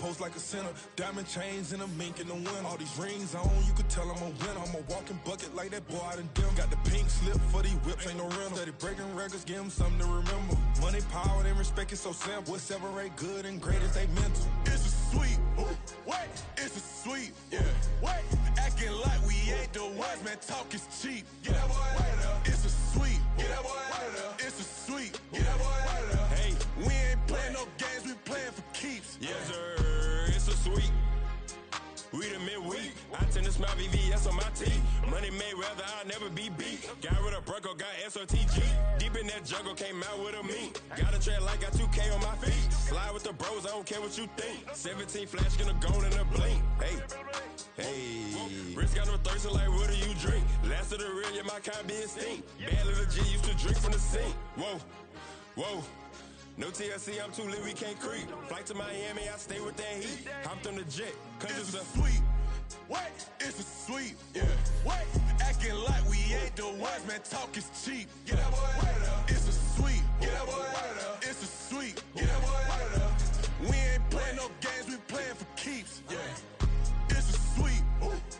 post like a center. Diamond chains and a mink in the wind. All these rings on, you could tell I'm a winner. I'm a walking bucket like that boy out in Denver. Got the pink slip for these whips, ain't no rental. Steady breaking records, give them something to remember. Money, power, and respect is so simple. What separate good and great is they mental. It's a sweet, wait, it's a sweet, yeah. Wait, acting like we ain't the ones, man, talk is cheap. Get that boy out of there. It's a sweet, get that boy out of there. It's a sweet, get that boy out of there. Hey, we ain't playing no games, we playing for keeps. Yes, sir, it's a sweet. We the midweek. I tend to smile VVS on my teeth. Money made rather I'll never be beat. Got rid of Bronco, got SOTG. Deep in that jungle, came out with a meat. Got a tread like got 2K on my feet. Slide with the bros, I don't care what you think. 17 flash, gonna go in a blink. Hey, hey. Wrist got no thirst, like what do you drink? Last of the real, yeah, my kind be extinct. Bad little G used to drink from the sink. Whoa, whoa. No TLC, I'm too lit, we can't creep. Flight to Miami, I stay with that heat. Hopped on the jet, cause it's a sweet. Wait, it's a sweet, yeah. Wait, acting like we ain't the ones, man, talk is cheap. Get that boy out of there. It's a sweet, get that boy out of there. It's a sweet, get that boy out of there. We ain't playing no games, we playing for keeps, yeah. It's a sweet,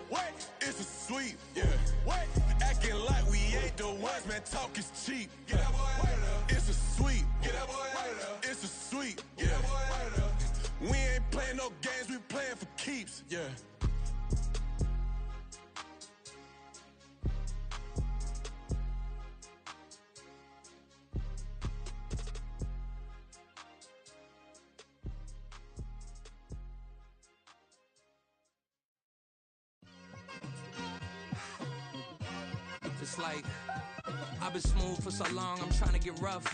wait, it's a sweet, yeah. Wait, acting like we ain't the ones, man, talk is cheap. Get that boy out of there. It's a sweet, get that boy out of there. It's a sweet, get that boy out of there. We ain't playing no games, we playing for keeps, yeah. It's like, I've been smooth for so long, I'm trying to get rough.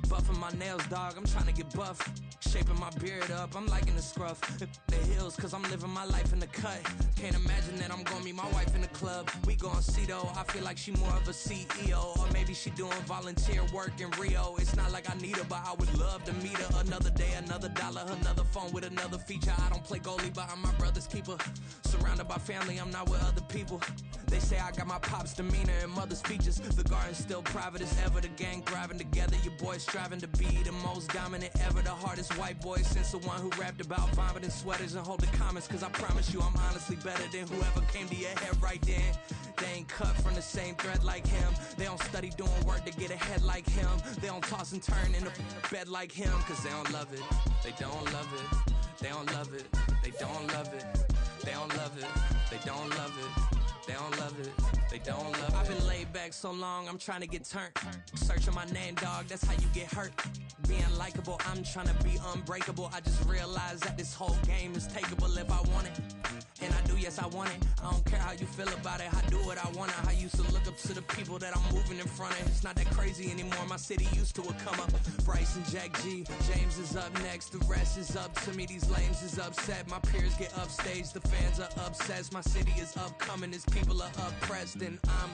Buffing my nails, dog, I'm trying to get buff. Shaping my beard up, I'm liking the scruff. The hills, cause I'm living my life in the cut. Can't imagine that I'm gonna meet my wife in the club. We gon' see though, I feel like she more of a CEO. Or maybe she doing volunteer work in Rio. It's not like I need her, but I would love to meet her. Another day, another dollar, another phone with another feature. I don't play goalie, but I'm my brother's keeper. Surrounded by family, I'm not with other people. They say I got my pop's demeanor and mother's features. The garden's still private as ever. The gang thriving together. Your boy striving to be the most dominant ever. The hardest white boy since the one who rapped about vomiting sweaters and hold the comments. Cause I promise you I'm honestly better than whoever came to your head right then. They ain't cut from the same thread like him. They don't study doing work to get ahead like him. They don't toss and turn in the bed like him. Cause they don't love it. They don't love it. They don't love it. They don't love it. They don't love it. They don't love it. They don't love it, they don't love it. I've been laid back so long, I'm trying to get turned. Searching my name, dog, that's how you get hurt. Being likable, I'm trying to be unbreakable. I just realized that this whole game is takeable if I want it. And I do, yes, I want it. I don't care how you feel about it, I do what I want it. I used to look up to the people that I'm moving in front of. It's not that crazy anymore, my city used to a come up. Bryce and Jack G, James is up next. The rest is up to me, these lames is upset. My peers get upstage, the fans are obsessed. My city is upcoming, this people are oppressed, and I'm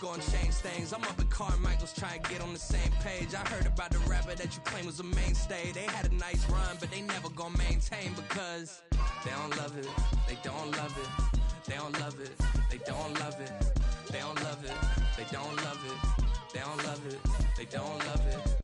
gonna change things. I'm up at Carmichael's trying to get on the same page. I heard about the rapper that you claim was a mainstay. They had a nice run, but they never gonna maintain because they don't love it. They don't love it. They don't love it. They don't love it. They don't love it. They don't love it. They don't love it. They don't love it.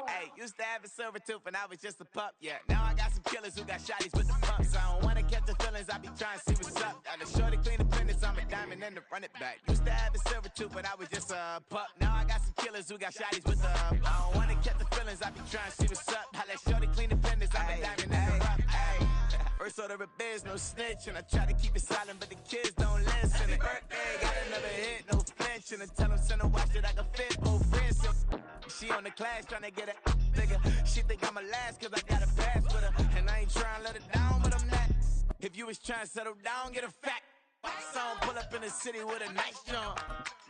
Hey, used to have a silver tooth and I was just a pup, yeah. Now I got some killers who got shotties with the pumps. I don't wanna catch the feelings, I be trying to see what's up. Got a shorty clean the finish, I'm a diamond and to run it back. Used to have a silver tooth, but I was just a pup. Now I got some killers who got shotties with the I don't wanna catch the feelings, I be trying to see what's up. I let shorty clean the finish, I'm a diamond and to run. First order of biz, no snitch, and I try to keep it silent, but the kids don't listen. And birthday, got another hit, no flinch, and I tell them send a watch that I can fit both friends. She on the class trying to get a nigga. She think I'm a last cause I got a pass with her. And I ain't trying to let it down, but I'm not. If you was trying to settle down, get a fact. Song pull up in the city with a nice jump.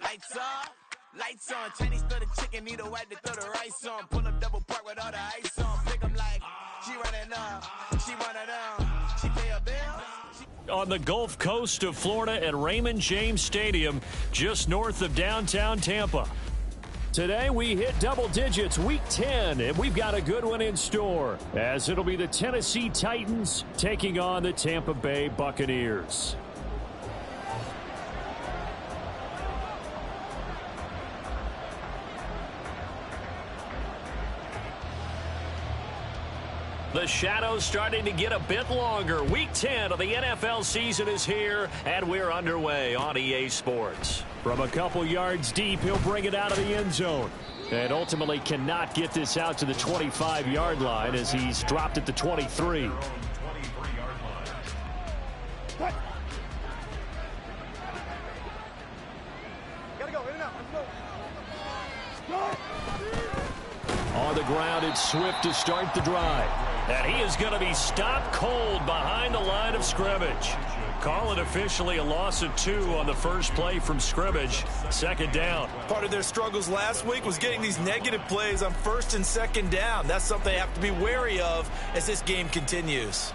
Lights off, lights on. Chinese throw the chicken, need a wipe to throw the rice on. Pull up double park with all the ice on. Pick 'em like, she running up, she running down. She pay a bill. On the Gulf Coast of Florida at Raymond James Stadium, just north of downtown Tampa. Today we hit double digits, week 10, and we've got a good one in store, as it'll be the Tennessee Titans taking on the Tampa Bay Buccaneers. The shadows starting to get a bit longer. Week 10 of the NFL season is here, and we're underway on EA Sports. From a couple yards deep, he'll bring it out of the end zone. And ultimately cannot get this out to the 25-yard line as he's dropped at the 23. On the ground, it's Swift to start the drive. And he is going to be stopped cold behind the line of scrimmage. Call it officially a loss of 2 on the first play from scrimmage. Second down. Part of their struggles last week was getting these negative plays on first and second down. That's something they have to be wary of as this game continues.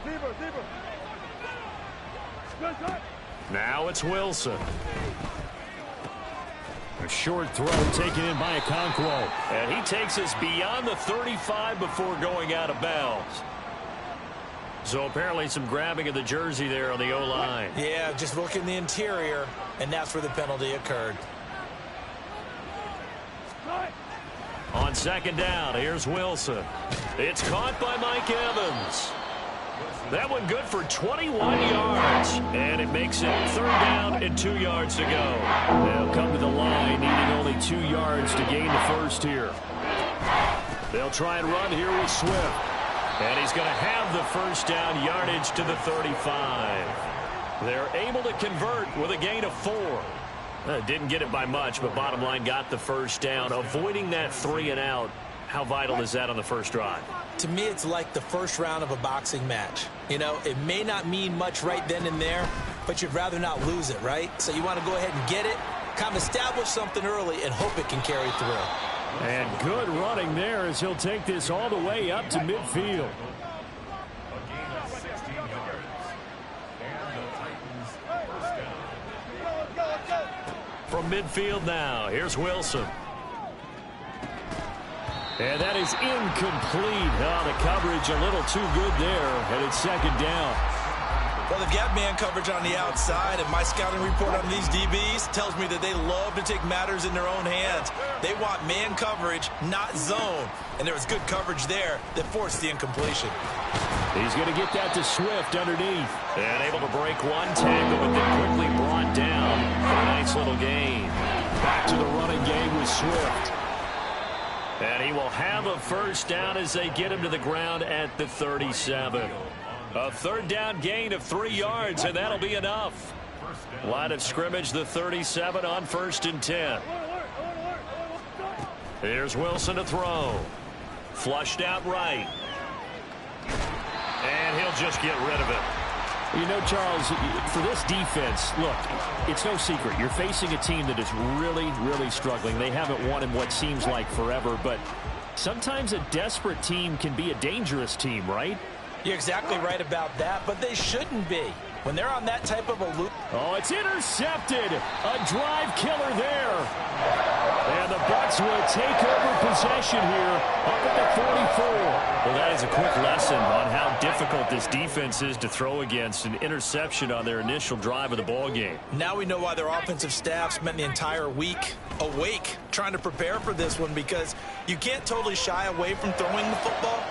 Now it's Wilson. A short throw taken in by Okonkwo. And he takes us beyond the 35 before going out of bounds. So apparently some grabbing of the jersey there on the O-line. Yeah, just look in the interior, and that's where the penalty occurred. On second down, here's Wilson. It's caught by Mike Evans. That one good for 21 yards. And it makes it third down and 2 yards to go. They'll come to the line, needing only 2 yards to gain the first here. They'll try and run here with Swift. And he's going to have the first down yardage to the 35. They're able to convert with a gain of 4. Didn't get it by much, but bottom line got the first down. Avoiding that 3 and out. How vital is that on the first drive? To me, it's like the first round of a boxing match. You know, it may not mean much right then and there, but you'd rather not lose it, right? So you want to go ahead and get it, kind of establish something early, and hope it can carry through. And good running there as he'll take this all the way up to midfield. From midfield now, here's Wilson. And that is incomplete. Oh, the coverage a little too good there, and it's second down. Well, they've got man coverage on the outside, and my scouting report on these DBs tells me that they love to take matters in their own hands. They want man coverage, not zone. And there was good coverage there that forced the incompletion. He's going to get that to Swift underneath. And able to break one tackle, but then quickly brought down for a nice little gain. Back to the running game with Swift. And he will have a first down as they get him to the ground at the 37. A third down gain of 3 yards, and that'll be enough. Line of scrimmage, the 37 on 1st and 10. Here's Wilson to throw. Flushed out right. And he'll just get rid of it. You know, Charles, for this defense, look, it's no secret. You're facing a team that is really, really struggling. They haven't won in what seems like forever, but sometimes a desperate team can be a dangerous team, right? You're exactly right about that, but they shouldn't be. When they're on that type of a loop. Oh, it's intercepted. A drive killer there. And the Bucs will take over possession here up at the 44. Well, that is a quick lesson on how difficult this defense is to throw against. An interception on their initial drive of the ball game. Now we know why their offensive staff spent the entire week awake trying to prepare for this one, because you can't totally shy away from throwing the football.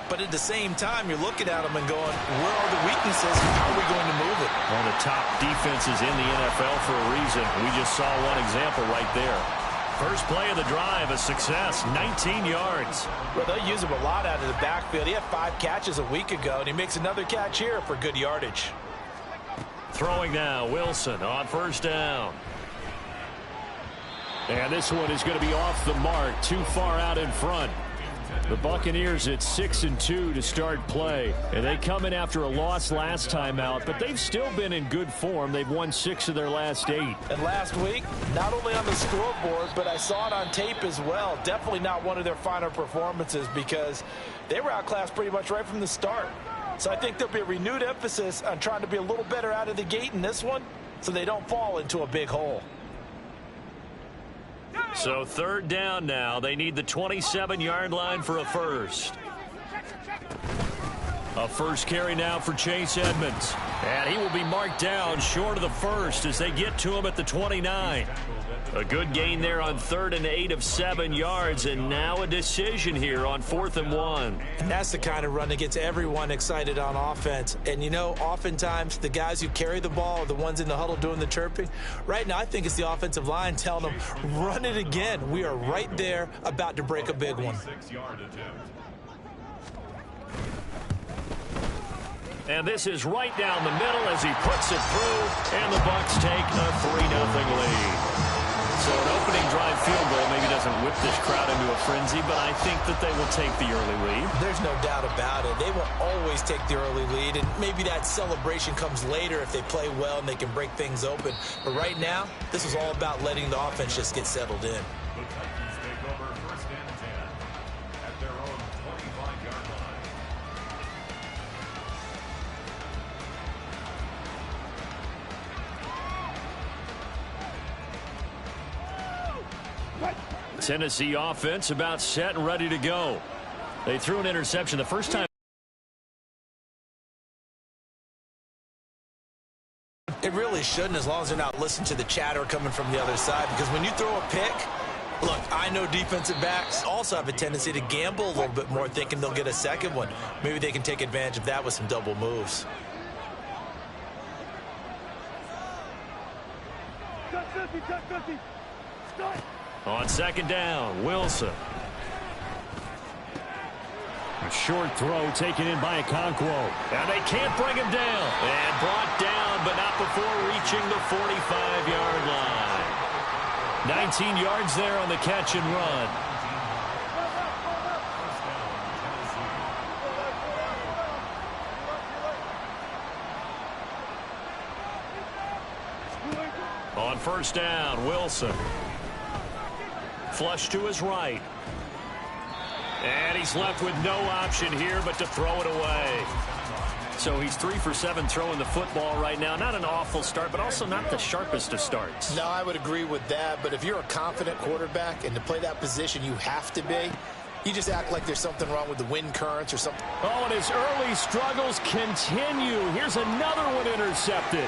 But at the same time, you're looking at them and going, where are the weaknesses? How are we going to move it? One of the top defenses in the NFL for a reason. We just saw one example right there. First play of the drive, a success, 19 yards. Well, they'll use him a lot out of the backfield. He had 5 catches a week ago, and he makes another catch here for good yardage. Throwing now, Wilson on first down. And this one is going to be off the mark, too far out in front. The Buccaneers at 6-2 to start play. And they come in after a loss last time out, but they've still been in good form. They've won 6 of their last 8. And last week, not only on the scoreboard, but I saw it on tape as well. Definitely not one of their finer performances, because they were outclassed pretty much right from the start. So I think there'll be a renewed emphasis on trying to be a little better out of the gate in this one, so they don't fall into a big hole. So third down now. They need the 27-yard line for a first. A first carry now for Chase Edmonds. And he will be marked down short of the first as they get to him at the 29. A good gain there on 3rd and 8 of 7 yards, and now a decision here on 4th and 1. And that's the kind of run that gets everyone excited on offense. And, you know, oftentimes the guys who carry the ball are the ones in the huddle doing the chirping. Right now, I think it's the offensive line telling them, run it again. We are right there about to break a big one. And this is right down the middle as he puts it through, and the Bucs take a 3-0 lead. So an opening drive field goal maybe doesn't whip this crowd into a frenzy, but I think that they will take the early lead. There's no doubt about it. They will always take the early lead, and maybe that celebration comes later if they play well and they can break things open. But right now, this is all about letting the offense just get settled in. The Titans take over 1st and 10 at their own 25-yard line. Tennessee offense about set and ready to go. They threw an interception the first time. It really shouldn't, as long as they're not listening to the chatter coming from the other side, because when you throw a pick, look, I know defensive backs also have a tendency to gamble a little bit more, thinking they'll get a second one. Maybe they can take advantage of that with some double moves. On 2nd down, Wilson. A short throw taken in by Okonkwo. And they can't bring him down. And brought down, but not before reaching the 45-yard line. 19 yards there on the catch and run. On 1st down, Wilson. Flush to his right. And he's left with no option here but to throw it away. So he's 3 for 7 throwing the football right now. Not an awful start, but also not the sharpest of starts. No, I would agree with that. But if you're a confident quarterback and to play that position you have to be, you just act like there's something wrong with the wind currents or something. Oh, and his early struggles continue. Here's another one intercepted.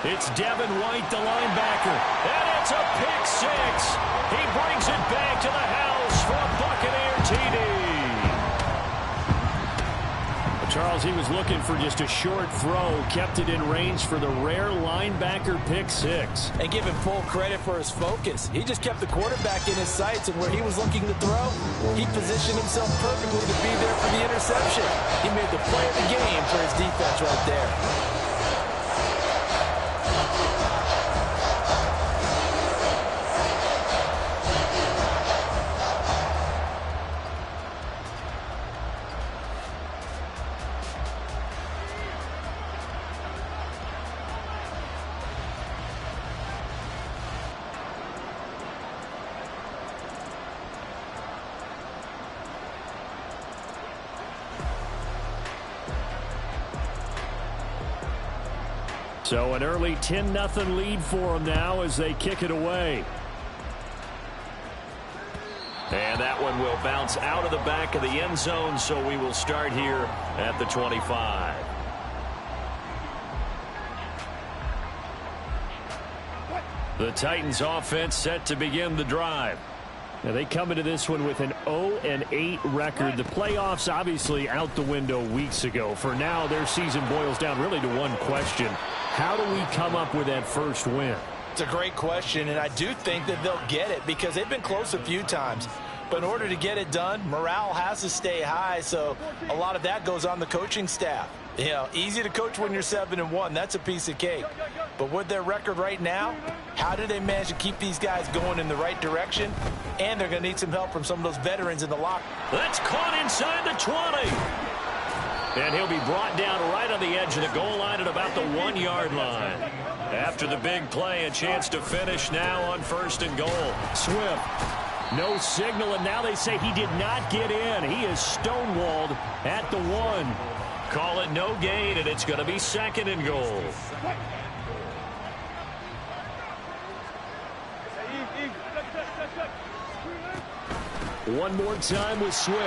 It's Devin White, the linebacker. And it's a pick six. He brings it back to the house for a Buccaneer TD. Charles, he was looking for just a short throw, kept it in range for the rare linebacker pick six. And give him full credit for his focus. He just kept the quarterback in his sights, and where he was looking to throw, he positioned himself perfectly to be there for the interception. He made the play of the game for his defense right there. So an early 10-0 lead for them now as they kick it away. And that one will bounce out of the back of the end zone, so we will start here at the 25. The Titans offense set to begin the drive. Now they come into this one with an 0-8 record. The playoffs obviously out the window weeks ago. For now, their season boils down really to one question. How do we come up with that first win? It's a great question, and I do think that they'll get it because they've been close a few times. But in order to get it done, morale has to stay high, so a lot of that goes on the coaching staff. You know, easy to coach when you're 7-1. That's a piece of cake. But with their record right now, how do they manage to keep these guys going in the right direction? And they're going to need some help from some of those veterans in the locker. That's caught inside the 20. And he'll be brought down right on the edge of the goal line at about the 1-yard line. After the big play, a chance to finish now on 1st and goal. Swift, no signal, and now they say he did not get in. He is stonewalled at the 1. Call it no gain, and it's going to be 2nd and goal. One more time with Swift.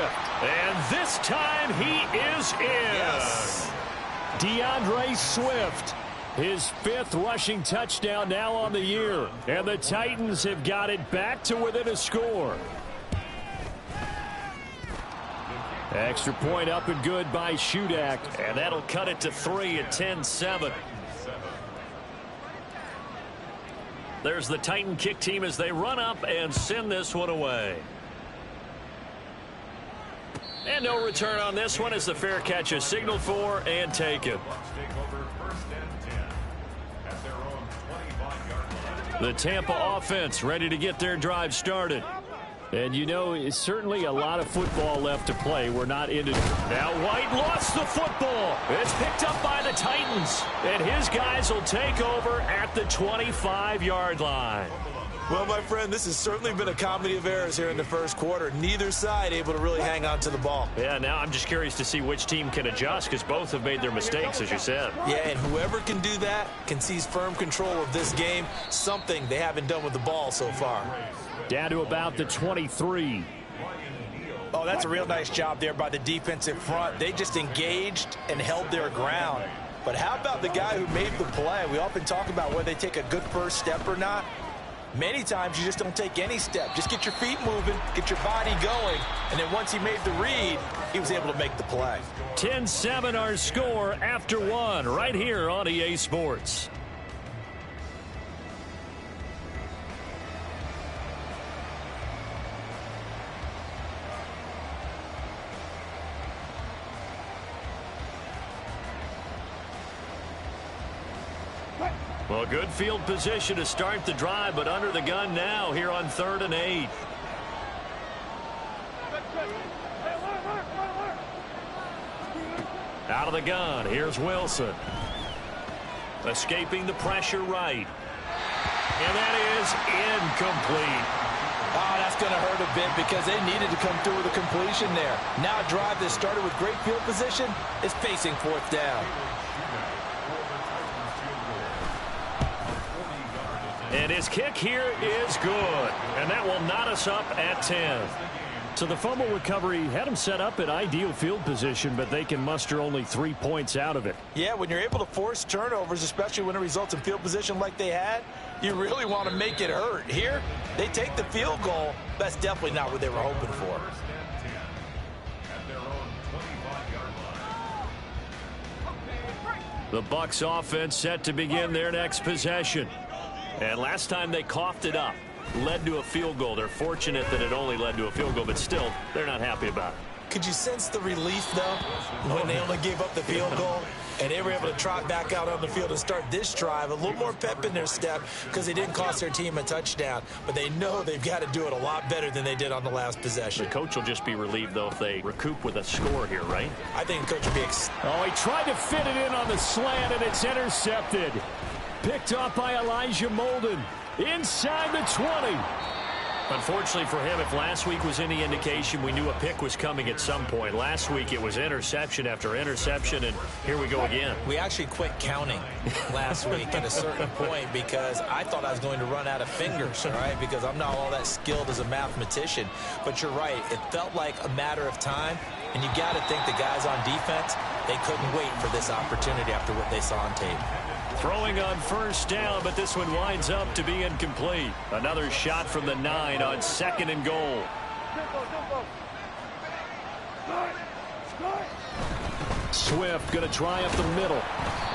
And this time he is in. Yes. DeAndre Swift His 5th rushing touchdown now on the year. And the Titans have got it back to within a score. Extra point up and good by Shudak. And that'll cut it to 3 at 10-7. There's the Titan kick team as they run up and send this one away. And no return on this one as the fair catch is signaled for and taken. The Tampa offense ready to get their drive started. And you know, it's certainly a lot of football left to play. We're not into it. Now White lost the football. It's picked up by the Titans. And his guys will take over at the 25-yard line. Well, my friend, this has certainly been a comedy of errors here in the first quarter. Neither side able to really hang on to the ball. Yeah, now I'm just curious to see which team can adjust because both have made their mistakes, as you said. Yeah, and whoever can do that can seize firm control of this game, something they haven't done with the ball so far. Down to about the 23. Oh, that's a real nice job there by the defensive front. They just engaged and held their ground. But how about the guy who made the play? We often talk about whether they take a good first step or not. Many times you just don't take any step. Just get your feet moving, get your body going, and then once he made the read, he was able to make the play. 10-7 our score after 1 right here on EA Sports. Well, good field position to start the drive, but under the gun now here on 3rd and 8. Out of the gun, here's Wilson. Escaping the pressure right. And that is incomplete. Oh, that's going to hurt a bit because they needed to come through with a completion there. Now a drive that started with great field position is facing 4th down. And his kick here is good. And that will knot us up at 10. So the fumble recovery had them set up in ideal field position, but they can muster only 3 points out of it. Yeah, when you're able to force turnovers, especially when it results in field position like they had, you really want to make it hurt. Here, they take the field goal. That's definitely not what they were hoping for. The Bucs offense set to begin their next possession. And last time they coughed it up, led to a field goal. They're fortunate that it only led to a field goal, but still, they're not happy about it. Could you sense the relief, though, when they only gave up the field goal and they were able to trot back out on the field and start this drive? A little more pep in their step because they didn't cost their team a touchdown, but they know they've got to do it a lot better than they did on the last possession. The coach will just be relieved, though, if they recoup with a score here, right? I think the coach will be he tried to fit it in on the slant, and it's intercepted. Picked up by Elijah Molden inside the 20. Unfortunately for him, if last week was any indication, we knew a pick was coming at some point. Last week it was interception after interception, and here we go again. We actually quit counting last week at a certain point because I thought I was going to run out of fingers, all right, because I'm not all that skilled as a mathematician. But you're right. It felt like a matter of time, and you got to think the guys on defense, they couldn't wait for this opportunity after what they saw on tape. Throwing on first down, but this one winds up to be incomplete. Another shot from the 9 on 2nd and goal. Swift going to try up the middle.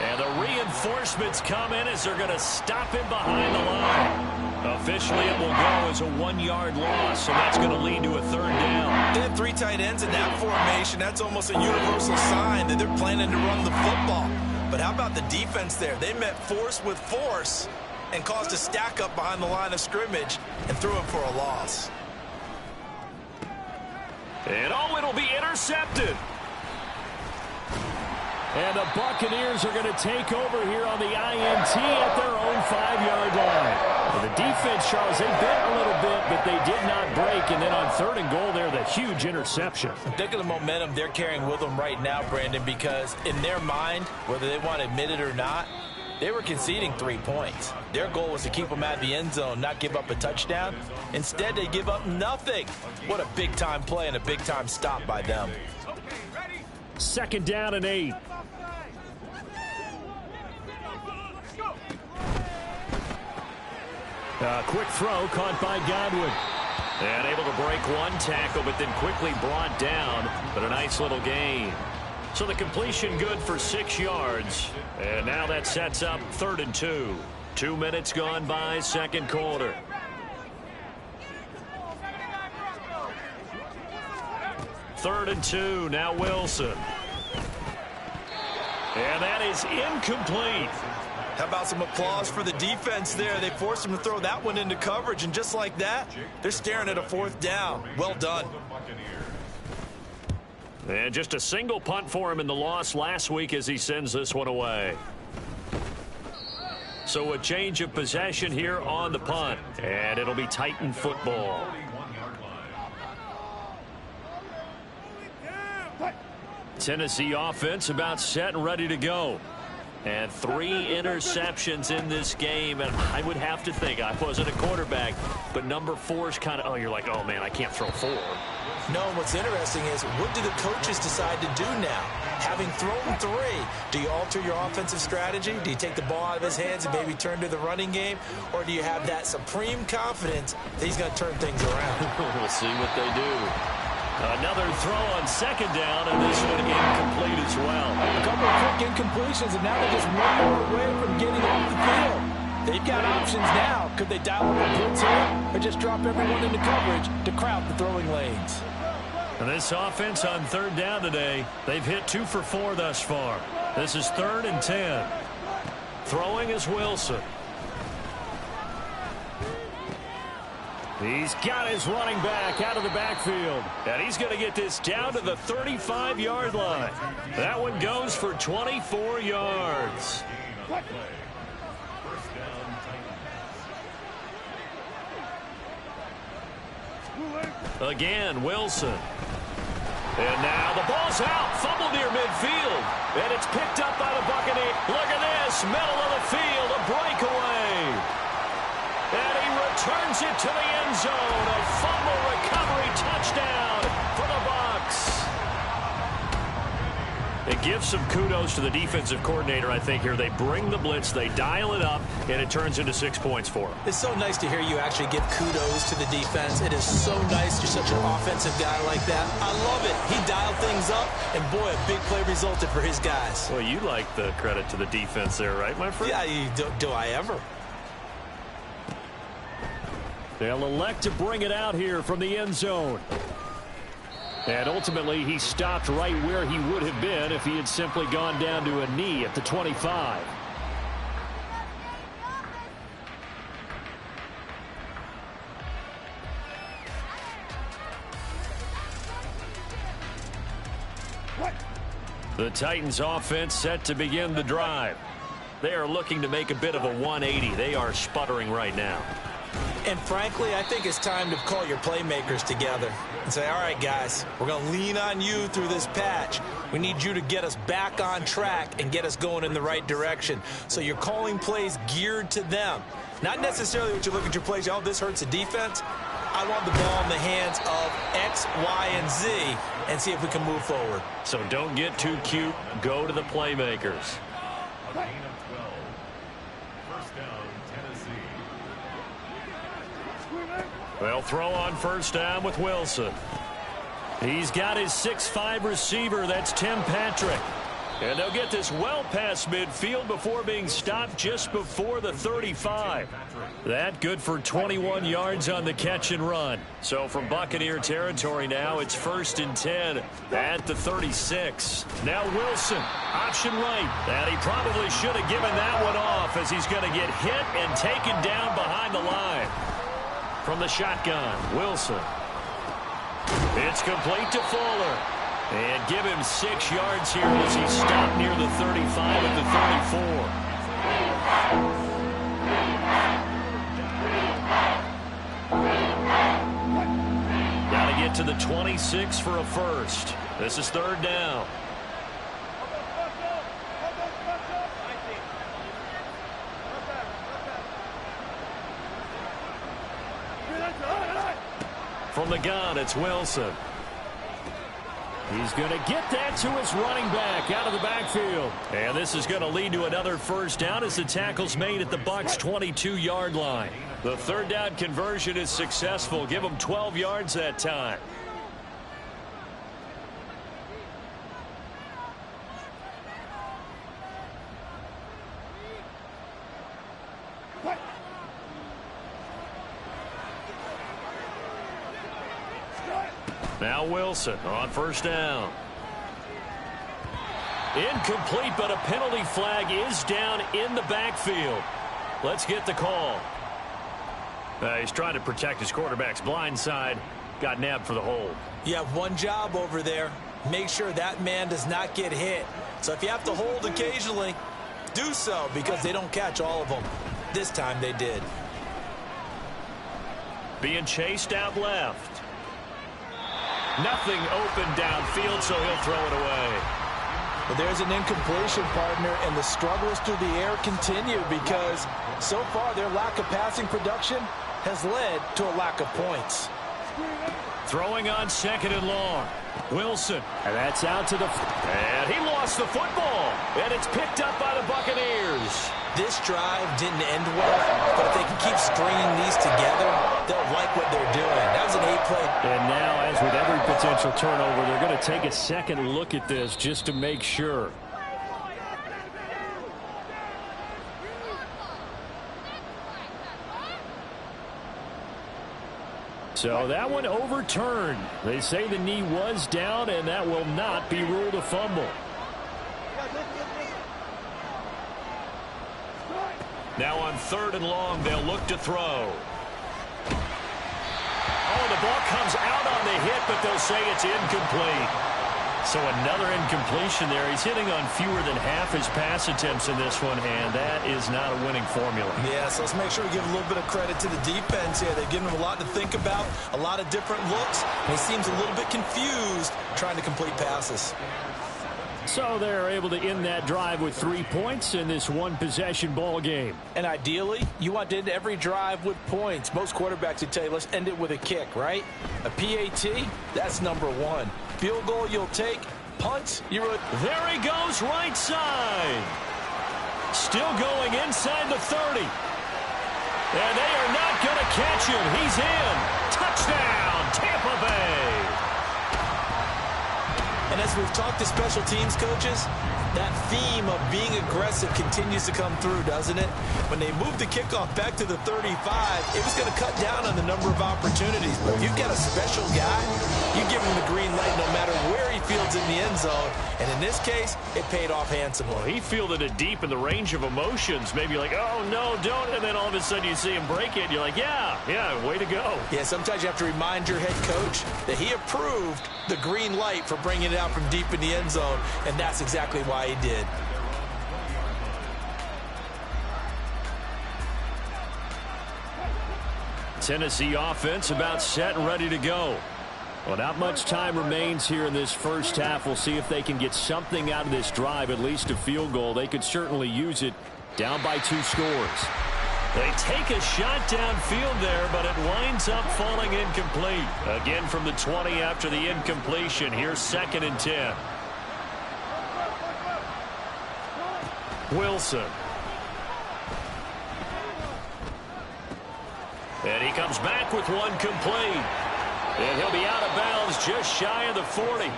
And the reinforcements come in as they're going to stop him behind the line. Officially, it will go as a 1-yard loss, and that's going to lead to a 3rd down. They have 3 tight ends in that formation. That's almost a universal sign that they're planning to run the football. But how about the defense there? They met force with force and caused a stack up behind the line of scrimmage and threw him for a loss. And it'll be intercepted. And the Buccaneers are going to take over here on the INT at their own 5-yard line. The defense, Charles, they bit a little bit, but they did not break. And then on 3rd and goal there, the huge interception. Think of the momentum they're carrying with them right now, Brandon, because in their mind, whether they want to admit it or not, they were conceding 3 points. Their goal was to keep them at the end zone, not give up a touchdown. Instead, they give up nothing. What a big-time play and a big-time stop by them. 2nd down and 8. Quick throw caught by Godwin. And able to break one tackle, but then quickly brought down. But a nice little gain. So the completion good for 6 yards. And now that sets up 3rd and 2. 2 minutes gone by, second quarter. Third and 2, now Wilson. And that is incomplete. How about some applause for the defense there? They forced him to throw that one into coverage, and just like that, they're staring at a 4th down. Well done. And just a single punt for him in the loss last week as he sends this one away. So a change of possession here on the punt, and it'll be Titan football. Tennessee offense about set and ready to go. And 3 interceptions in this game. And I would have to think, I wasn't a quarterback, but number 4 is kind of, oh, you're like, oh, man, I can't throw 4. No, what's interesting is, what do the coaches decide to do now? Having thrown 3, do you alter your offensive strategy? Do you take the ball out of his hands and maybe turn to the running game? Or do you have that supreme confidence that he's going to turn things around? We'll see what they do. Another throw on 2nd down, and this one incomplete as well. A couple of quick incompletions, and now they're just 1 yard away from getting off the field. They've got options now. Could they dial up a blitz here, or just drop everyone into coverage to crowd the throwing lanes? And this offense on 3rd down today, they've hit 2 for 4 thus far. This is 3rd and 10. Throwing is Wilson. He's got his running back out of the backfield. And he's going to get this down to the 35-yard line. That one goes for 24 yards. Again, Wilson. And now the ball's out. Fumble near midfield. And it's picked up by the Buccaneers. Look at this. Middle of the field. A breakaway. And he returns it to the end zone. A fumble recovery touchdown for the Bucs. It gives some kudos to the defensive coordinator, I think, here. They bring the blitz, they dial it up, and it turns into 6 points for them. It's so nice to hear you actually give kudos to the defense. It is so nice. You're such an offensive guy like that. I love it. He dialed things up, and boy, a big play resulted for his guys. Well, you like the credit to the defense there, right, my friend? Yeah, do I ever? They'll elect to bring it out here from the end zone. And ultimately, he stopped right where he would have been if he had simply gone down to a knee at the 25. The Titans offense set to begin the drive. They are looking to make a bit of a 180. They are sputtering right now. And frankly, I think it's time to call your playmakers together and say, all right, guys, we're going to lean on you through this patch. We need you to get us back on track and get us going in the right direction. So you're calling plays geared to them. Not necessarily what you look at your plays, oh, this hurts the defense. I want the ball in the hands of X, Y, and Z and see if we can move forward. So don't get too cute. Go to the playmakers. A gain of 12. First down, Tennessee. They'll throw on first down with Wilson. He's got his 6'5" receiver. That's Tim Patrick. And they'll get this well past midfield before being stopped just before the 35. That good for 21 yards on the catch and run. So from Buccaneer territory now, it's 1st and 10 at the 36. Now Wilson, option right. And he probably should have given that one off as he's going to get hit and taken down behind the line. From the shotgun, Wilson. It's complete to Fuller. And give him 6 yards here as he stopped near the 35 at the 34. Got to get to the 26 for a first. This is 3rd down. From the gun, it's Wilson. He's going to get that to his running back out of the backfield. And this is going to lead to another first down as the tackle's made at the Bucs' 22-yard line. The third down conversion is successful. Give them 12 yards that time. Now Wilson on first down. Incomplete, but a penalty flag is down in the backfield. Let's get the call. He's trying to protect his quarterback's blind side. Got nabbed for the hold. You have one job over there. Make sure that man does not get hit. So if you have to hold occasionally, do so, because they don't catch all of them. This time they did. Being chased out left. Nothing open downfield, so he'll throw it away. But there's an incompletion, partner, and the struggles through the air continue because so far their lack of passing production has led to a lack of points. Throwing on second and long. Wilson. And that's out to the... And he lost the football. And it's picked up by the Buccaneers. This drive didn't end well, but if they can keep stringing these together, they'll like what they're doing. That was an 8-play. And now, as with every potential turnover, they're going to take a second look at this just to make sure. So that one overturned. They say the knee was down, and that will not be ruled a fumble. Now on third and long, they'll look to throw. Oh, the ball comes out on the hit, but they'll say it's incomplete. So another incompletion there. He's hitting on fewer than half his pass attempts in this one, and that is not a winning formula. Yeah, so let's make sure we give a little bit of credit to the defense here. They've given him a lot to think about, a lot of different looks, and he seems a little bit confused trying to complete passes. So they're able to end that drive with 3 points in this one-possession ball game. And ideally, you want to end every drive with points. Most quarterbacks would tell you, let's end it with a kick, right? A PAT, that's number one. Field goal, you'll take. Punt, there he goes, right side. Still going inside the 30. And they are not going to catch him. He's in. Touchdown, Tampa Bay. And as we've talked to special teams coaches, that theme of being aggressive continues to come through, doesn't it? When they moved the kickoff back to the 35, it was going to cut down on the number of opportunities. But if you've got a special guy, you give him the green light no matter where he fields in the end zone. And in this case, it paid off handsomely. Well, he fielded it deep in the range of emotions. Maybe like, oh, no, don't. And then all of a sudden you see him break it. And you're like, yeah, way to go. Yeah, sometimes you have to remind your head coach that he approved the green light for bringing it out from deep in the end zone. And that's exactly why he did. Tennessee offense about set and ready to go. Well, not much time remains here in this first half. We'll see if they can get something out of this drive, at least a field goal. They could certainly use it. Down by 2 scores. They take a shot downfield there, but it winds up falling incomplete. Again from the 20 after the incompletion. Here's 2nd and 10. Wilson. And he comes back with one complete. And he'll be out of bounds just shy of the 40.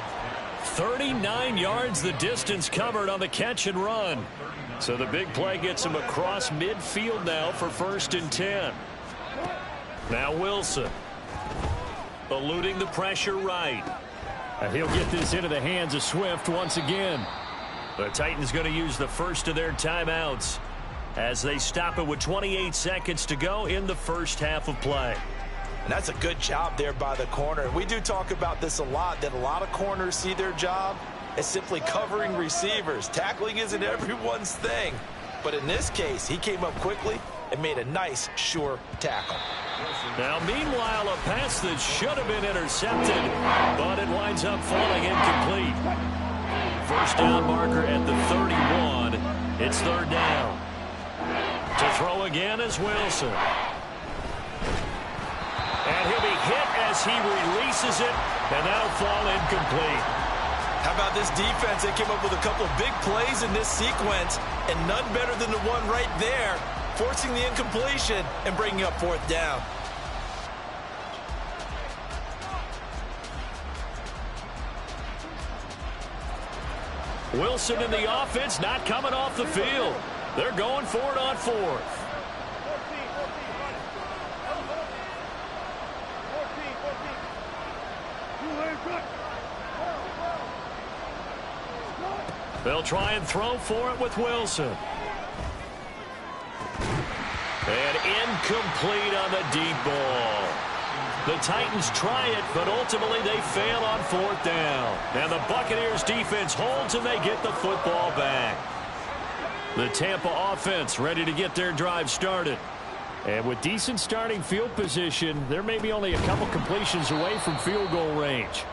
39 yards the distance covered on the catch and run. So the big play gets him across midfield now for 1st and 10. Now Wilson. Eluding the pressure right. And he'll get this into the hands of Swift once again. The Titans going to use the first of their timeouts as they stop it with 28 seconds to go in the first half of play. And that's a good job there by the corner. We do talk about this a lot, that a lot of corners see their job as simply covering receivers. Tackling isn't everyone's thing. But in this case, he came up quickly and made a nice, sure tackle. Now, meanwhile, a pass that should have been intercepted, but it winds up falling incomplete. First down marker at the 31. It's 3rd down. To throw again is Wilson. And he'll be hit as he releases it, and that'll fall incomplete. How about this defense? They came up with a couple of big plays in this sequence, and none better than the one right there. forcing the incompletion and bringing up 4th down. Wilson in the offense, not coming off the field. They're going for it on 4th. They'll try and throw for it with Wilson. And incomplete on the deep ball. The Titans try it, but ultimately they fail on 4th down. And the Buccaneers defense holds and they get the football back. The Tampa offense ready to get their drive started. And with decent starting field position, they're maybe only a couple completions away from field goal range.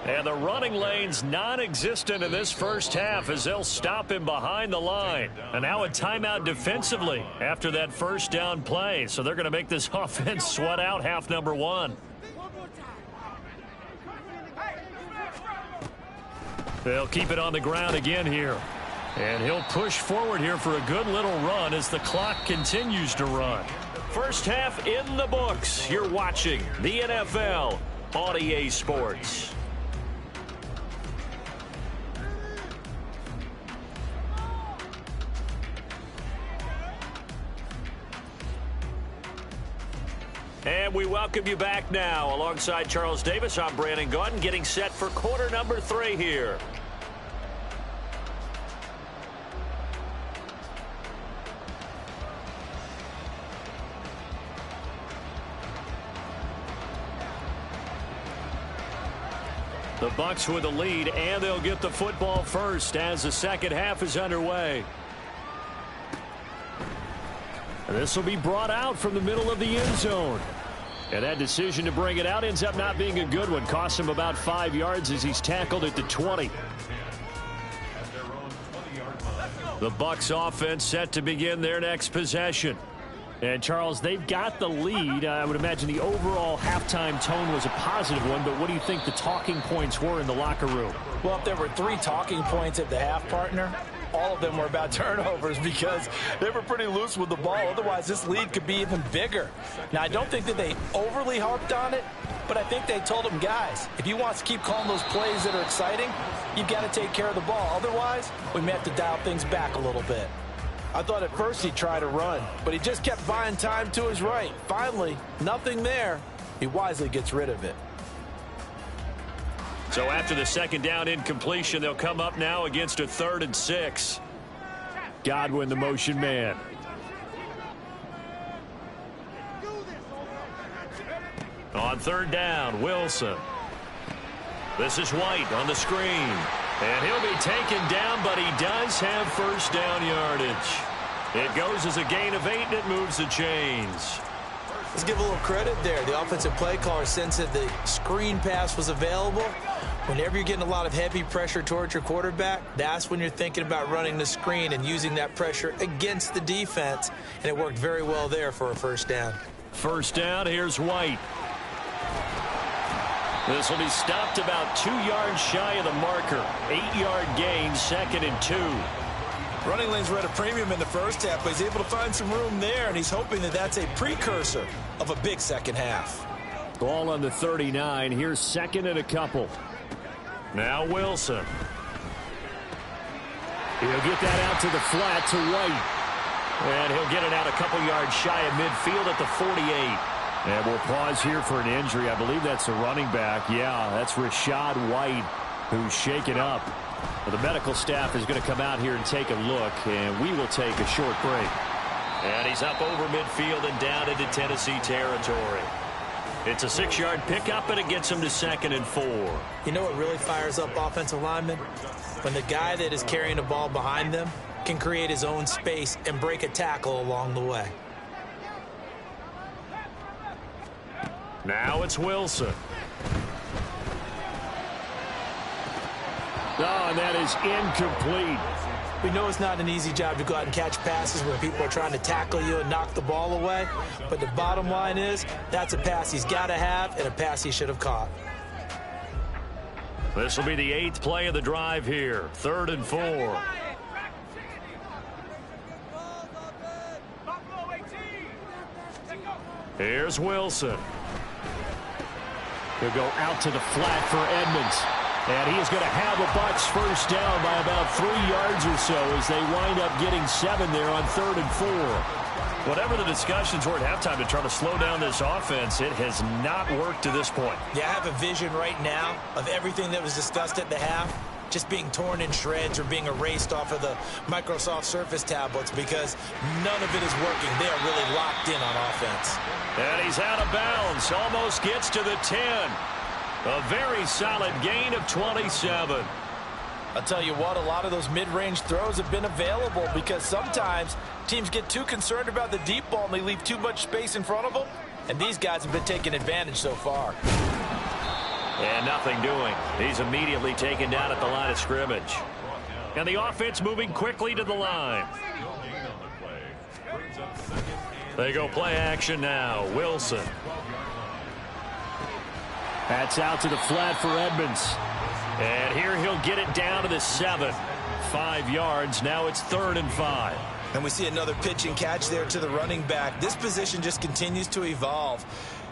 And the running lane's non-existent in this first half as they'll stop him behind the line. And now a timeout defensively after that first down play. So they're going to make this offense sweat out half number 1. They'll keep it on the ground again here. And he'll push forward here for a good little run as the clock continues to run. First half in the books. You're watching the NFL on EA Sports. And we welcome you back now. Alongside Charles Davis, I'm Brandon Gaudin, getting set for quarter number 3 here. The Bucs with the lead, and they'll get the football first as the second half is underway. And this will be brought out from the middle of the end zone. And that decision to bring it out ends up not being a good one. Costs him about 5 yards as he's tackled at the 20. The Bucs offense set to begin their next possession. And, Charles, they've got the lead. I would imagine the overall halftime tone was a positive one, but what do you think the talking points were in the locker room? Well, if there were 3 talking points at the half, partner, all of them were about turnovers because they were pretty loose with the ball. Otherwise, this lead could be even bigger. Now, I don't think that they overly harped on it, but I think they told them, guys, if you want to keep calling those plays that are exciting, you've got to take care of the ball. Otherwise, we may have to dial things back a little bit. I thought at first he'd try to run, but he just kept buying time to his right. Finally, nothing there. He wisely gets rid of it. So after the second down incompletion, they'll come up now against a 3rd and 6. Godwin, the motion man. On 3rd down, Wilson. This is White on the screen. And he'll be taken down, but he does have first down yardage. It goes as a gain of 8, and it moves the chains. Let's give a little credit there. The offensive play caller sensed that the screen pass was available. Whenever you're getting a lot of heavy pressure towards your quarterback, that's when you're thinking about running the screen and using that pressure against the defense. And it worked very well there for a first down. First down, here's White. This will be stopped about 2 yards shy of the marker. 8-yard gain, 2nd and 2. Running lanes were at a premium in the first half, but he's able to find some room there, and he's hoping that that's a precursor of a big second half. Ball on the 39. Here's 2nd and a couple. Now Wilson. He'll get that out to the flat to White. And he'll get it out a couple yards shy of midfield at the 48. And we'll pause here for an injury. I believe that's a running back. Yeah, that's Rashad White, who's shaken up. Well, the medical staff is going to come out here and take a look, and we will take a short break. And he's up over midfield and down into Tennessee territory. It's a 6-yard pickup, and it gets him to 2nd and 4. You know what really fires up offensive linemen? When the guy that is carrying the ball behind them can create his own space and break a tackle along the way. Now it's Wilson. Oh, and that is incomplete. We know it's not an easy job to go out and catch passes when people are trying to tackle you and knock the ball away. But the bottom line is that's a pass he's got to have and a pass he should have caught. This will be the 8th play of the drive here. 3rd and 4. Here's Wilson. He'll go out to the flat for Edmonds. And he is going to have a Bucs first down by about 3 yards or so as they wind up getting 7 there on 3rd and 4. Whatever the discussions were at halftime to try to slow down this offense, it has not worked to this point. Yeah, I have a vision right now of everything that was discussed at the half just being torn in shreds or being erased off of the Microsoft Surface tablets because none of it is working. They are really locked in on offense. And he's out of bounds. Almost gets to the 10. A very solid gain of 27. I'll tell you what, a lot of those mid-range throws have been available because sometimes teams get too concerned about the deep ball and they leave too much space in front of them. And these guys have been taking advantage so far. And nothing doing. He's immediately taken down at the line of scrimmage. And the offense moving quickly to the line. They go play action now. Wilson. That's out to the flat for Edmonds. And here he'll get it down to the 7. 5 yards. Now it's 3rd and 5. And we see another pitch and catch there to the running back. This position just continues to evolve.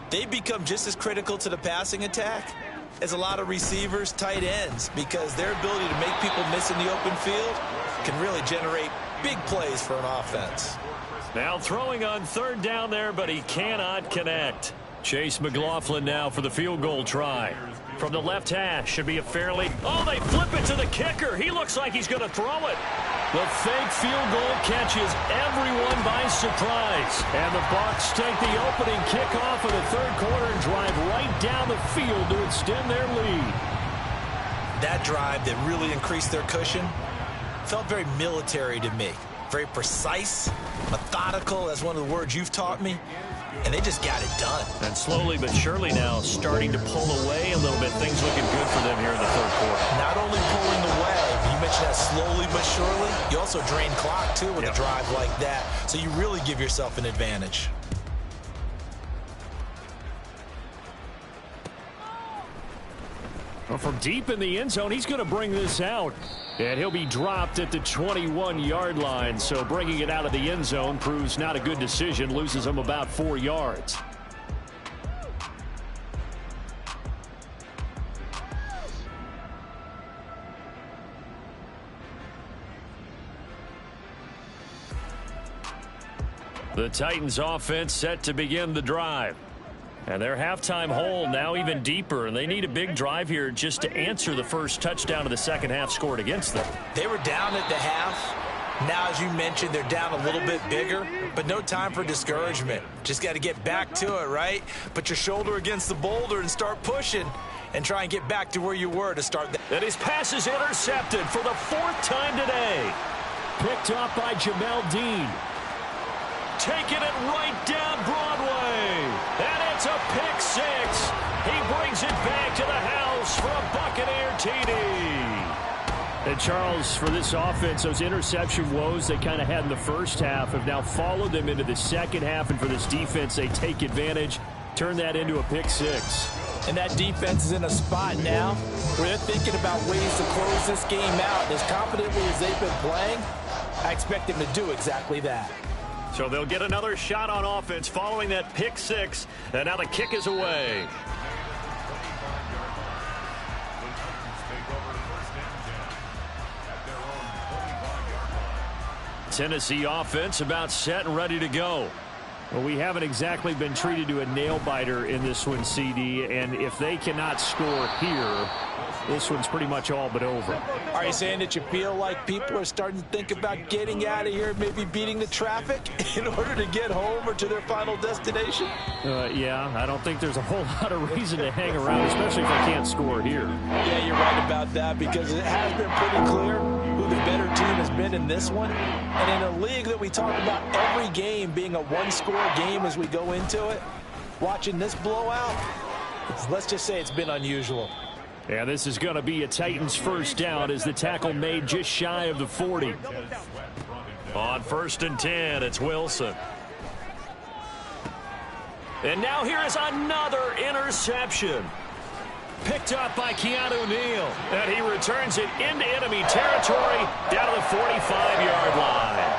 They become just as critical to the passing attack as a lot of receivers, tight ends, because their ability to make people miss in the open field can really generate big plays for an offense. Now throwing on 3rd down there, but he cannot connect. Chase McLaughlin now for the field goal try. From the left hash, should be a fairly... Oh, they flip it to the kicker. He looks like he's going to throw it. The fake field goal catches everyone by surprise. And the Bucs take the opening kickoff of the 3rd quarter and drive right down the field to extend their lead. That drive that really increased their cushion felt very military to me. Very precise, methodical, that's one of the words you've taught me. And they just got it done. And slowly but surely now starting to pull away a little bit. Things looking good for them here in the 3rd quarter. Not only pulling away, but you mentioned that slowly but surely. You also drain clock, too, with a drive like that. So you really give yourself an advantage. Well, from deep in the end zone, he's going to bring this out. And he'll be dropped at the 21-yard line. So bringing it out of the end zone proves not a good decision. Loses him about 4 yards. The Titans offense set to begin the drive. And their halftime hole now even deeper, and they need a big drive here just to answer the first touchdown of the second half scored against them. They were down at the half. Now, as you mentioned, they're down a little bit bigger, but no time for discouragement. Just got to get back to it, right? Put your shoulder against the boulder and start pushing and try and get back to where you were to start that. And his pass is intercepted for the 4th time today. Picked up by Jamel Dean. Taking it right down Broadway. And it's a pick 6. He brings it back to the house for a Buccaneer TD. And Charles, for this offense, those interception woes they kind of had in the first half have now followed them into the second half. And for this defense, they take advantage, turn that into a pick 6. And that defense is in a spot now where they're thinking about ways to close this game out. And as confidently as they've been playing, I expect them to do exactly that. So they'll get another shot on offense following that pick 6. And now the kick is away. Tennessee offense about set and ready to go. Well, we haven't exactly been treated to a nail-biter in this one, CD. And if they cannot score here, this one's pretty much all but over. Are you saying that you feel like people are starting to think about getting out of here, maybe beating the traffic in order to get home or to their final destination? Yeah, I don't think there's a whole lot of reason to hang around, especially if they can't score here. Yeah, you're right about that because it has been pretty clear who the better team has been in this one. And in a league that we talk about every game being a one-score game as we go into it, watching this blowout, let's just say it's been unusual. And this is going to be a Titans first down as the tackle made just shy of the 40. On 1st and 10, it's Wilson. And now here is another interception. Picked up by Keanu Neal. And he returns it into enemy territory down to the 45-yard line.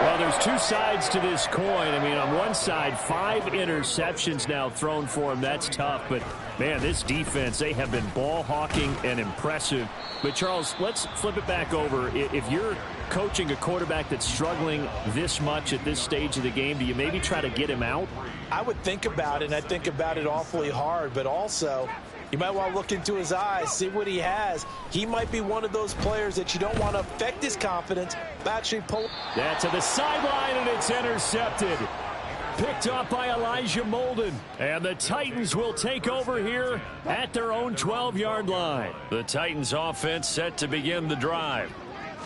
Well, there's two sides to this coin. I mean, on one side, 5 interceptions now thrown for him. That's tough. But, man, this defense, they have been ball hawking and impressive. But, Charles, let's flip it back over. If you're coaching a quarterback that's struggling this much at this stage of the game, do you maybe try to get him out? I would think about it, and I think about it awfully hard. But also, you might want to look into his eyes, see what he has. He might be one of those players that you don't want to affect his confidence, but actually pull. That's to the sideline, and it's intercepted. Picked up by Elijah Molden. And the Titans will take over here at their own 12-yard line. The Titans offense set to begin the drive.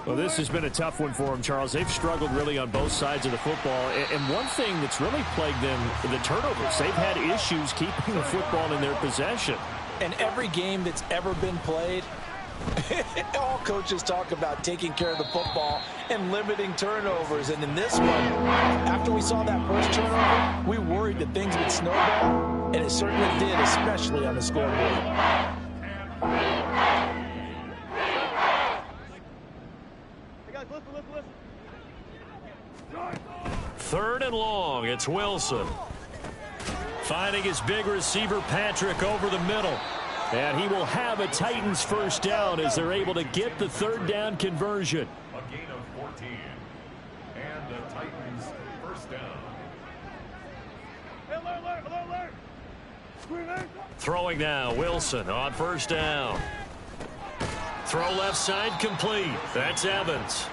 Well, this has been a tough one for them, Charles. They've struggled really on both sides of the football. And one thing that's really plagued them, the turnovers. They've had issues keeping the football in their possession. And every game that's ever been played, all coaches talk about taking care of the football and limiting turnovers. And in this one, after we saw that first turnover, we worried that things would snowball, and it certainly did, especially on the scoreboard. Third and long, it's Wilson. Finding his big receiver, Patrick, over the middle. And he will have a Titans first down as they're able to get the third down conversion. A gain of 14. And the Titans first down. Throwing now, Wilson on first down. Throw left side complete. That's Evans.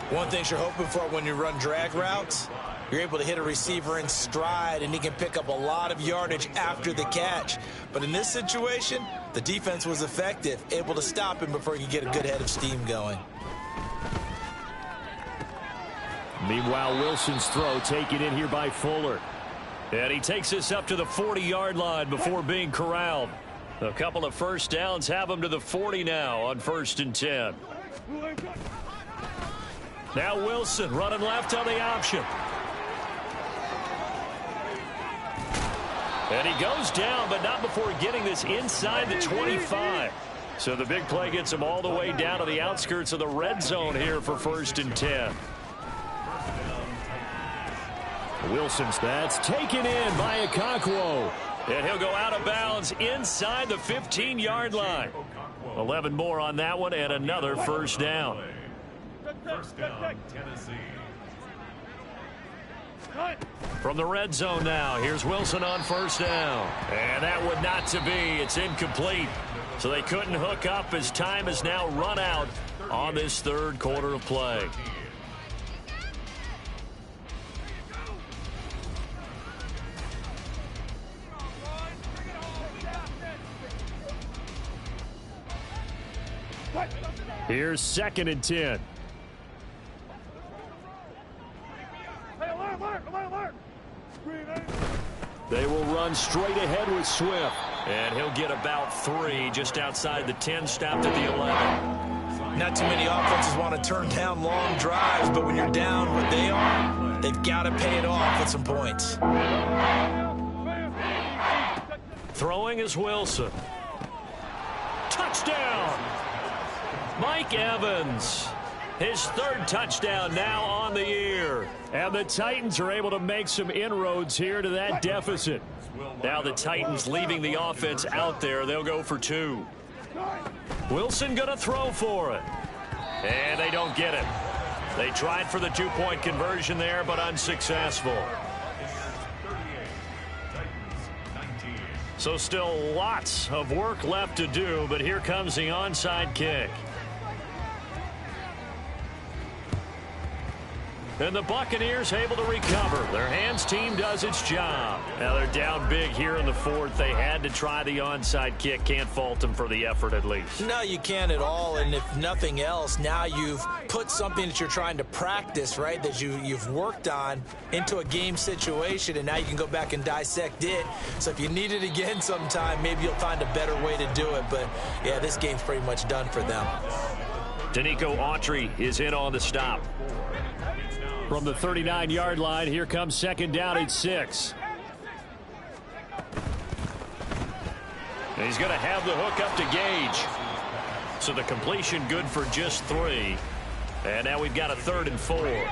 One thing you're hoping for when you run drag routes, you're able to hit a receiver in stride, and he can pick up a lot of yardage after the catch. But in this situation, the defense was effective, able to stop him before he could get a good head of steam going. Meanwhile, Wilson's throw taken in here by Fuller. And he takes us up to the 40-yard line before being corralled. A couple of first downs have him to the 40 now on 1st and 10. Now Wilson running left on the option. And he goes down, but not before getting this inside the 25. So the big play gets him all the way down to the outskirts of the red zone here for 1st and 10. Wilson's that's taken in by Okonkwo. And he'll go out of bounds inside the 15-yard line. 11 more on that one and another first down. First down, Tennessee. From the red zone now, here's Wilson on first down. And that would not to be. It's incomplete. So they couldn't hook up as time has now run out on this third quarter of play. Here's 2nd and 10. They will run straight ahead with Swift. And he'll get about 3 just outside the 10, stopped at the 11. Not too many offenses want to turn down long drives, but when you're down what they are, they've got to pay it off with some points. Throwing is Wilson. Touchdown! Mike Evans. His 3rd touchdown now on the year. And the Titans are able to make some inroads here to that deficit. Now the Titans leaving the offense out there. They'll go for 2. Wilson going to throw for it. And they don't get it. They tried for the 2-point conversion there, but unsuccessful. So still lots of work left to do, but here comes the onside kick. And the Buccaneers able to recover. Their hands team does its job. Now they're down big here in the 4th. They had to try the onside kick. Can't fault them for the effort at least. No, you can't at all. And if nothing else, now you've put something that you're trying to practice, right, that you've worked on into a game situation, and now you can go back and dissect it. So if you need it again sometime, maybe you'll find a better way to do it. But, yeah, this game's pretty much done for them. Danico Autry is in on the stop. From the 39-yard line, here comes 2nd down and 6. And he's going to have the hook up to Gage. So the completion good for just 3. And now we've got a 3rd and 4.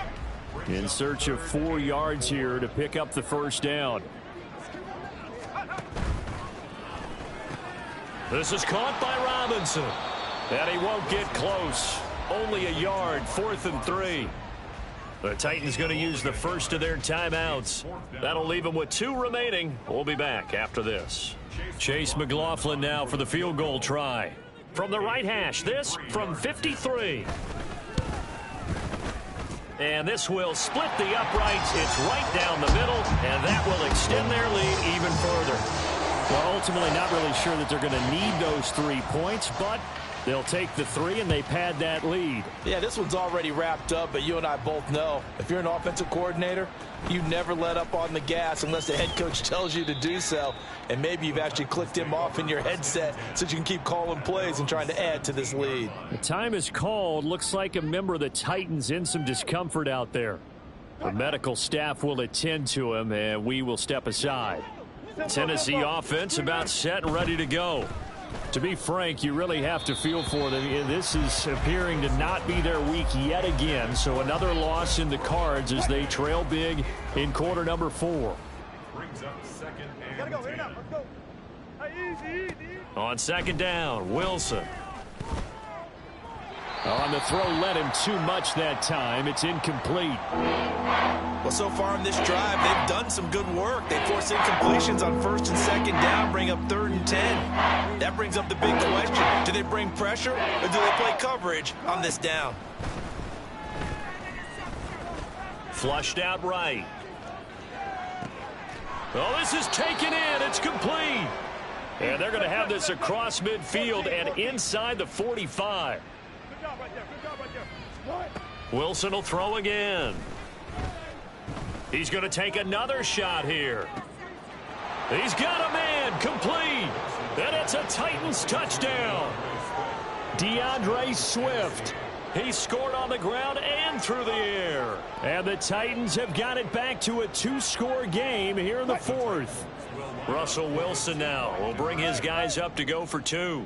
In search of 4 yards here to pick up the first down. This is caught by Robinson. And he won't get close. Only a yard, 4th and 3. The Titans going to use the first of their timeouts. That'll leave them with 2 remaining. We'll be back after this. Chase McLaughlin now for the field goal try. From the right hash, this from 53. And this will split the uprights. It's right down the middle, and that will extend their lead even further. Well, ultimately not really sure that they're going to need those 3 points, but they'll take the 3 and they pad that lead. Yeah, this one's already wrapped up, but you and I both know if you're an offensive coordinator, you never let up on the gas unless the head coach tells you to do so. And maybe you've actually clicked him off in your headset so you can keep calling plays and trying to add to this lead. The time is called. Looks like a member of the Titans in some discomfort out there. The medical staff will attend to him, and we will step aside. Tennessee offense about set and ready to go. To be frank, you really have to feel for them. This is appearing to not be their week yet again. So another loss in the cards as they trail big in quarter number 4. Brings up 2nd and 10. On 2nd down, Wilson. On the throw, led him too much that time. It's incomplete. Well, so far in this drive, they've done some good work. They force incompletions on 1st and 2nd down, bring up 3rd and 10. That brings up the big question. Do they bring pressure or do they play coverage on this down? Flushed out right. Oh, this is taken in. It's complete. And they're going to have this across midfield and inside the 45. Wilson will throw again. He's going to take another shot here. He's got a man, complete. And it's a Titans touchdown. DeAndre Swift. He scored on the ground and through the air. And the Titans have got it back to a 2-score game here in the 4th. Russell Wilson now will bring his guys up to go for 2.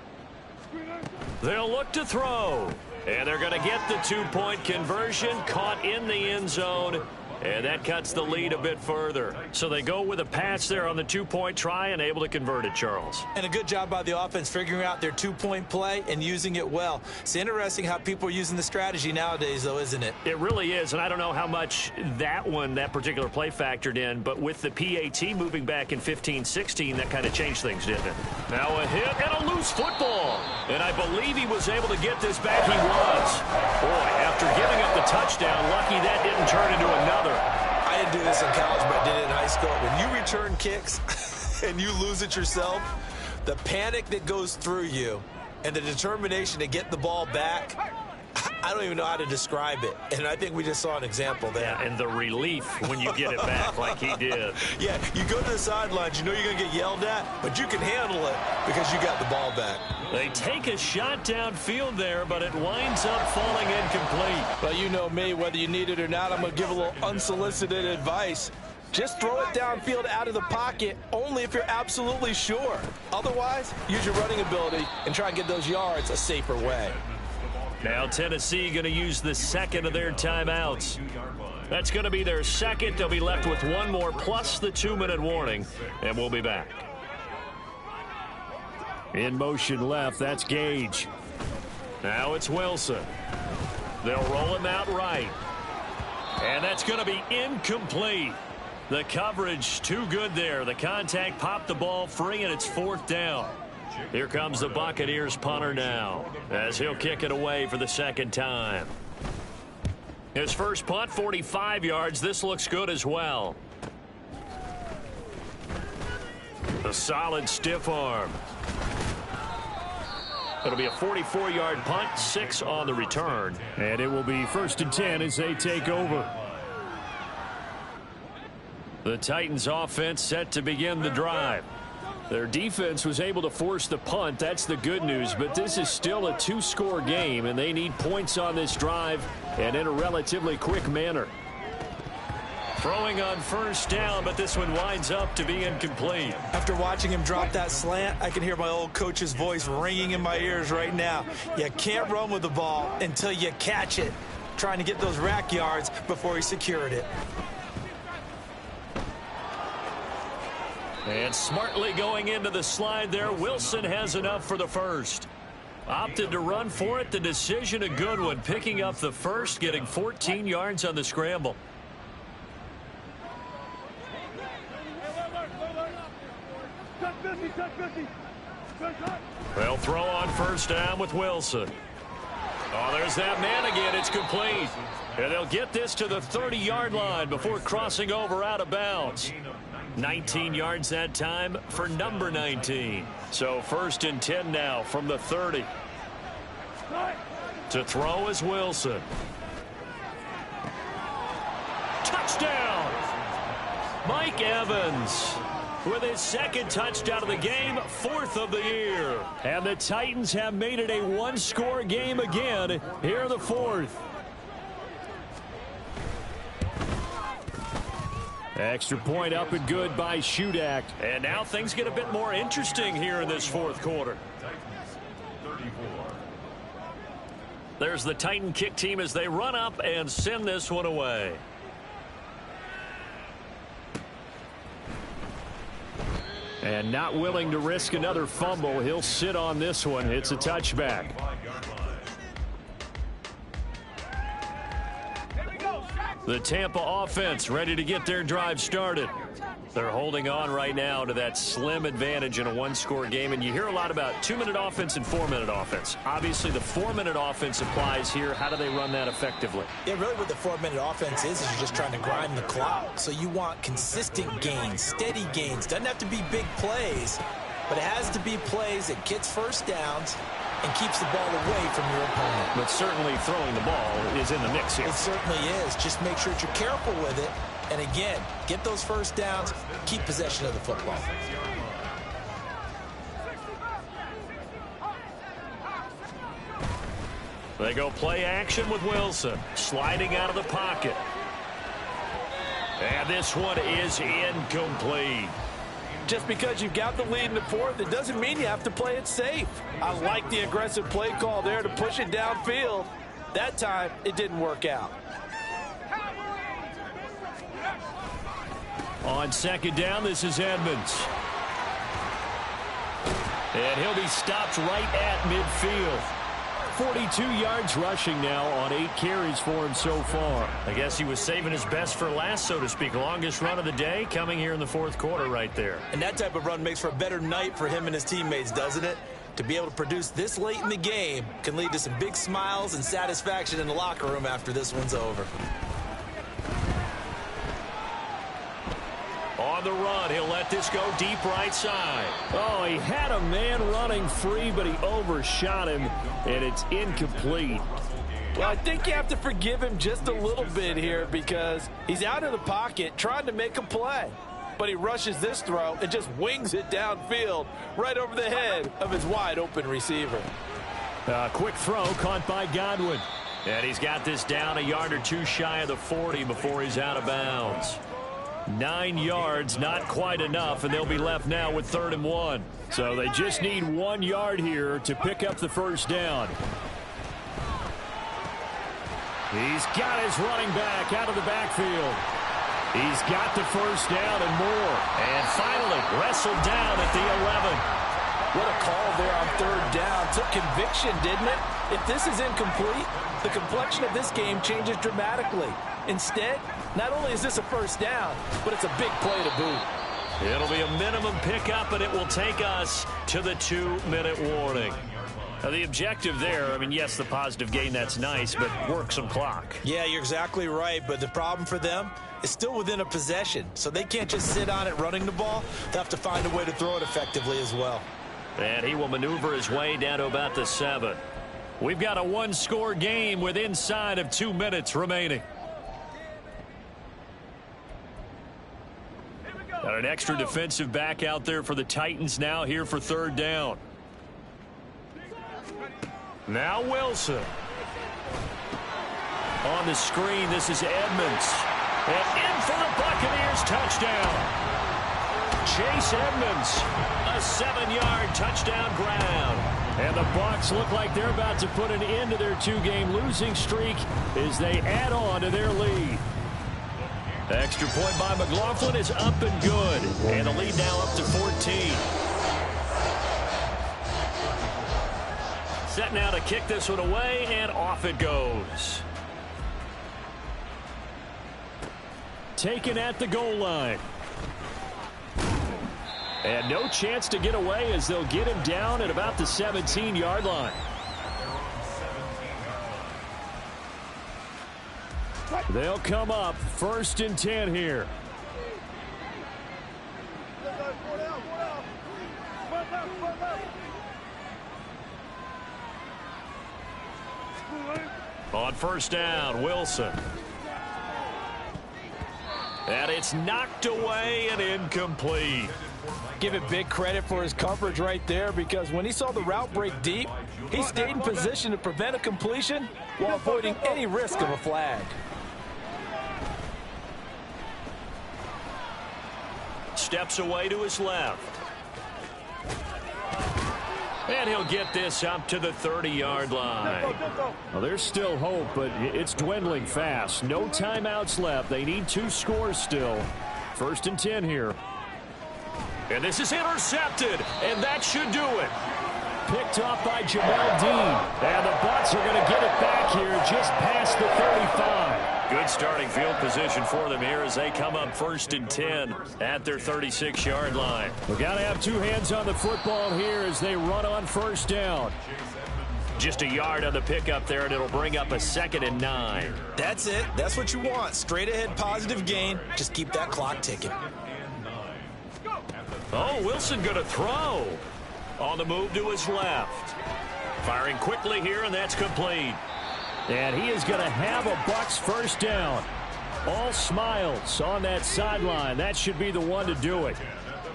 They'll look to throw. And they're going to get the 2-point conversion, caught in the end zone. And that cuts the lead a bit further. So they go with a pass there on the 2-point try and able to convert it, Charles. And a good job by the offense figuring out their 2-point play and using it well. It's interesting how people are using the strategy nowadays, though, isn't it? It really is, and I don't know how much that particular play factored in, but with the PAT moving back in 15-16, that kind of changed things, didn't it? Now a hit and a loose football. And I believe he was able to get this back. He was. Boy, after giving up the touchdown, lucky that didn't turn into another. I didn't do this in college, but I did it in high school. When you return kicks and you lose it yourself, the panic that goes through you and the determination to get the ball back, I don't even know how to describe it. And I think we just saw an example there. Yeah, and the relief when you get it back like he did. Yeah, you go to the sidelines, you know you're going to get yelled at, but you can handle it because you got the ball back. They take a shot downfield there, but it winds up falling incomplete. Well, you know me, whether you need it or not, I'm going to give a little unsolicited advice. Just throw it downfield out of the pocket only if you're absolutely sure. Otherwise, use your running ability and try and get those yards a safer way. Now Tennessee going to use the 2nd of their timeouts. That's going to be their 2nd. They'll be left with 1 more plus the 2-minute warning, and we'll be back. In motion left, that's Gage. Now it's Wilson. They'll roll him out right. And that's going to be incomplete. The coverage too good there. The contact popped the ball free, and it's 4th down. Here comes the Buccaneers punter now as he'll kick it away for the 2nd time. His first punt, 45 yards. This looks good as well. A solid stiff arm. It'll be a 44-yard punt, 6 on the return. And it will be 1st and 10 as they take over. The Titans offense set to begin the drive. Their defense was able to force the punt. That's the good news, but this is still a 2-score game, and they need points on this drive and in a relatively quick manner. Throwing on 1st down, but this one winds up to be incomplete. After watching him drop that slant, I can hear my old coach's voice ringing in my ears right now. You can't run with the ball until you catch it. trying to get those rack yards before he secured it. And smartly going into the slide there, Wilson has enough for the first. Opted to run for it. The decision a good one. Picking up the first, getting 14 yards on the scramble. They'll throw on first down with Wilson. Oh, there's that man again. It's complete. And they'll get this to the 30-yard line before crossing over out of bounds. 19 yards that time for number 19. So 1st and 10 now from the 30. To throw is Wilson. Touchdown! Mike Evans with his 2nd touchdown of the game, 4th of the year. And the Titans have made it a one-score game again here in the 4th. Extra point up and good by Shudak. And now things get a bit more interesting here in this 4th quarter. There's the Titan kick team as they run up and send this one away. And not willing to risk another fumble. He'll sit on this one. It's a touchback. The Tampa offense ready to get their drive started. They're holding on right now to that slim advantage in a one-score game. And you hear a lot about 2-minute offense and 4-minute offense. Obviously, the 4-minute offense applies here. How do they run that effectively? Yeah, really what the 4-minute offense is you're just trying to grind the clock. So you want consistent gains, steady gains. Doesn't have to be big plays, but it has to be plays that gets first downs and keeps the ball away from your opponent. But certainly throwing the ball is in the mix here. It certainly is. Just make sure that you're careful with it. And again, get those first downs, keep possession of the football. They go play action with Wilson, sliding out of the pocket. And this one is incomplete. Just because you've got the lead in the 4th, it doesn't mean you have to play it safe. I like the aggressive play call there to push it downfield. That time, it didn't work out. On 2nd down, this is Edmonds. And he'll be stopped right at midfield. 42 yards rushing now on 8 carries for him so far. I guess he was saving his best for last, so to speak. Longest run of the day coming here in the 4th quarter right there. And that type of run makes for a better night for him and his teammates, doesn't it? To be able to produce this late in the game can lead to some big smiles and satisfaction in the locker room after this one's over. On the run, he'll let this go deep right side. Oh, he had a man running free, but he overshot him, and it's incomplete. Well, I think you have to forgive him just a little bit here because he's out of the pocket trying to make a play. But he rushes this throw and just wings it downfield right over the head of his wide-open receiver. Quick throw caught by Godwin. And he's got this down a yard or two shy of the 40 before he's out of bounds. 9 yards, not quite enough, and they'll be left now with 3rd and 1. So they just need 1 yard here to pick up the first down. He's got his running back out of the backfield. He's got the first down and more. And finally wrestled down at the 11. What a call there on 3rd down. Took conviction, didn't it? If this is incomplete, the complexion of this game changes dramatically. Instead, not only is this a first down, but it's a big play to boot. It'll be a minimum pickup, and it will take us to the 2-minute warning. Now, the objective there, I mean, yes, the positive gain, that's nice, but work some clock. Yeah, you're exactly right, but the problem for them is still within a possession, so they can't just sit on it running the ball. They'll have to find a way to throw it effectively as well. And he will maneuver his way down to about the 7. We've got a one-score game with inside of 2 minutes remaining. Got an extra defensive back out there for the Titans now here for 3rd down. Now Wilson. On the screen, this is Edmonds. And in for the Buccaneers touchdown. Chase Edmonds, a 7-yard touchdown ground. And the Bucs look like they're about to put an end to their 2-game losing streak as they add on to their lead. The extra point by McLaughlin is up and good. And the lead now up to 14. Set now to kick this one away, and off it goes. Taken at the goal line. And no chance to get away as they'll get him down at about the 17-yard line. They'll come up 1st and 10 here. On 1st down, Wilson. And it's knocked away and incomplete. Give it big credit for his coverage right there, because when he saw the route break deep, he stayed in position to prevent a completion while avoiding any risk of a flag. Steps away to his left. And he'll get this up to the 30-yard line. Well, there's still hope, but it's dwindling fast. No timeouts left. They need 2 scores still. 1st and 10 here. And this is intercepted, and that should do it. Picked off by Jamel Dean. And the Bucs are going to get it back here just past the 35. Good starting field position for them here as they come up 1st and 10 at their 36-yard line. We've got to have 2 hands on the football here as they run on 1st down. Just a yard on the pickup there, and it'll bring up a 2nd and 9. That's it. That's what you want. Straight ahead positive gain. Just keep that clock ticking. Oh, Wilson going to throw. On the move to his left. Firing quickly here, and that's complete. And he is going to have a Bucs 1st down. All smiles on that sideline. That should be the one to do it.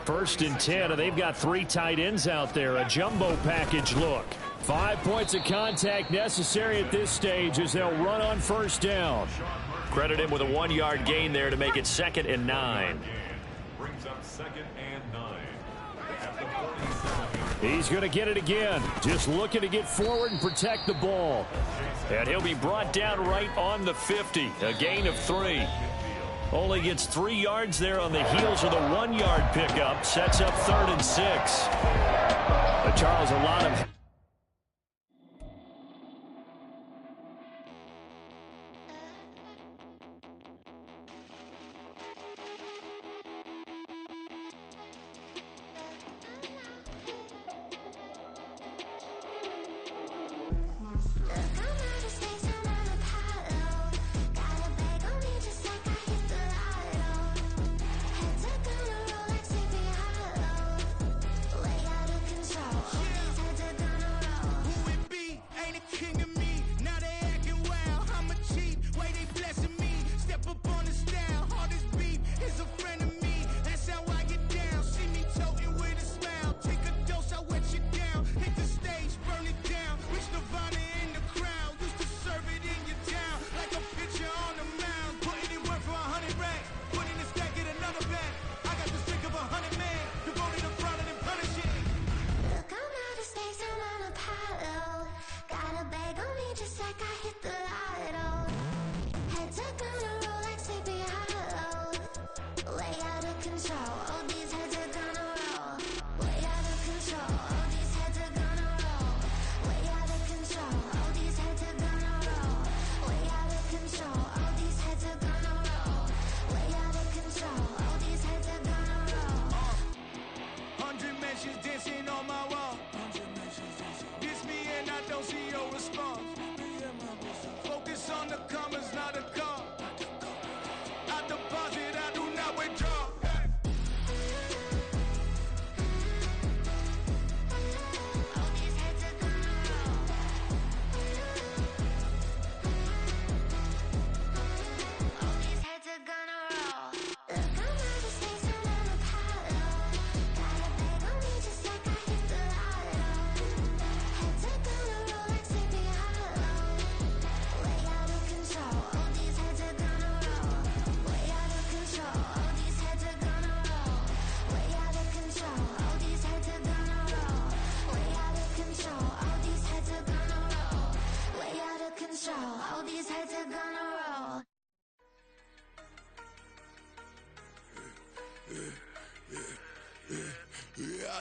1st and 10, and they've got 3 tight ends out there. A jumbo package look. 5 points of contact necessary at this stage as they'll run on 1st down. Credit him with a 1-yard gain there to make it 2nd and 9. Brings up 2nd and 9. At the 47. He's going to get it again. Just looking to get forward and protect the ball. And he'll be brought down right on the 50. A gain of 3. Only gets 3 yards there on the heels of the 1-yard pickup. Sets up 3rd and 6. But Charles, a lot of...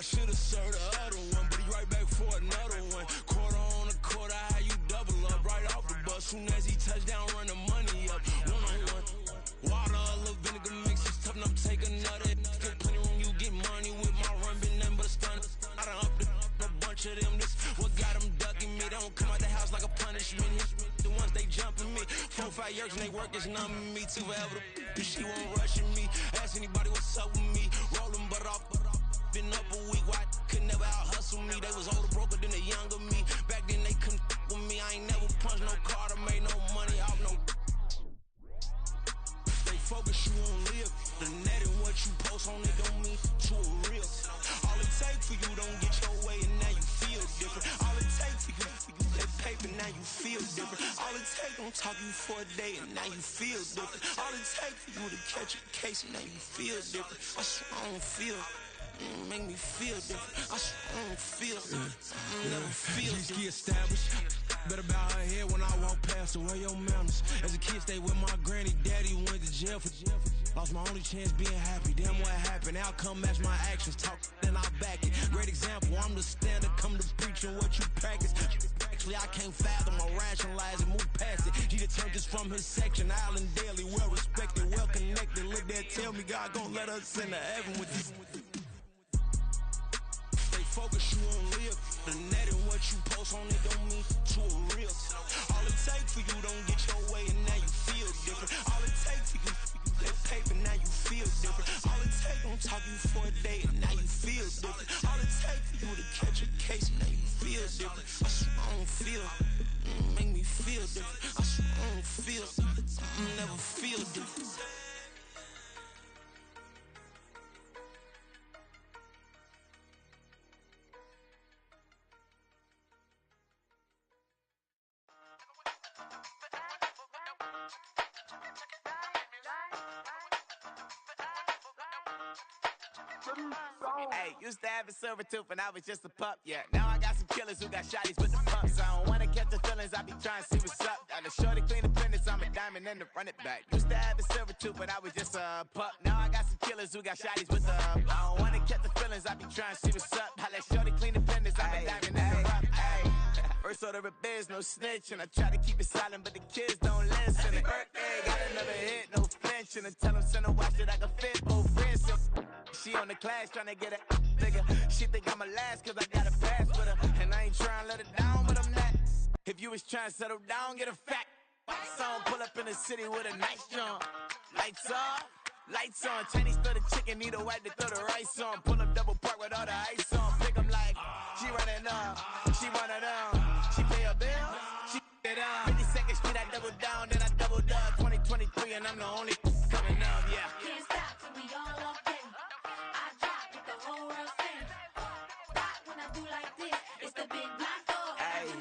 should've served the other one, but he right back for another one. Quarter on a quarter, how you double up right off the bus. Soon as he touch down, run the money up. One-on-one. Water, a little vinegar mix, it's tough enough to take another. Still plenty room, you get money with my run, been nothing but a stun. I done up a bunch of them, this what got them ducking me. They don't come out the house like a punishment. The ones they jumping me. 4 or 5 years and they work is numbing me. Too forever, she won't rushing me. Ask anybody what's up with me. Rollin' but off. Been up a week, why could never out hustle me? They was older, broker than the younger me. Back then they couldn't with me. I ain't never punched no card or made no money off no. They focus, you on live. The net and what you post on it don't mean to a real. All it take for you don't get your way and now you feel different. All it take for you that paper, now you feel different. All it take don't talk you for a day and now you feel different. All it take for you to catch a case and now you feel different. I swear I don't feel. Make me feel different. I swear I don't feel. Never feel different. Established. Better bow her head when I walk past her. Where your manners? As a kid, stayed with my granny. Daddy went to jail for lost my only chance being happy. Damn, what happened? Outcome match my actions. Talk, then I'll back it. Great example. I'm the standard. Come to preach on what you practice. Actually, I can't fathom or rationalize and move past it. He turned this from his section. Island daily, well respected, well connected. Look there, tell me God gon' let us into heaven with this. Focus, you on live. The net and what you post on it don't mean to a real. All it take for you don't get your way and now you feel different. All it take for you that paper, now you feel different. All it take don't talk you for a day and now you feel different. All it take for you to catch a case and now you feel different. I swear I don't feel. Make me feel different. I swear I don't feel. Never feel different. Hey, used to have a silver tooth when I was just a pup, yeah. Now I got some killers who got shotties with the pumps. I don't wanna catch the feelings, I be trying to see what's up. Got a shorty clean the fitness, I'm a diamond and to run it back. Used to have a silver tooth when I was just a pup. Now I got some killers who got shotties with the I don't wanna catch the feelings, I be trying to see what's up. I let shorty clean the fitness, I'm a diamond and to run it. First order of biz, no snitch, and I try to keep it silent, but the kids don't listen. Birthday, got another hit, no flinching, and tell them send a watch that I can fit both friends. She on the class trying to get a nigga. She think I'm a last cause I got a pass with her. And I ain't trying to let her down, but I'm not. If you was trying to settle down, get a fact. Song pull up in the city with a nice jump. Lights off, lights on. Chinese throw the chicken, need a wipe to throw the rice on. Pull up double park with all the ice on. Pick 'em like, she running up, she one of them. She pay a bill, she it up. 52nd Street, I double down, then I doubled up. 2023 and I'm the only coming up, yeah. Can't stop till we all locked in. I drop it, the whole world sings. Rock when I do like this, it's the big black dog. Hey,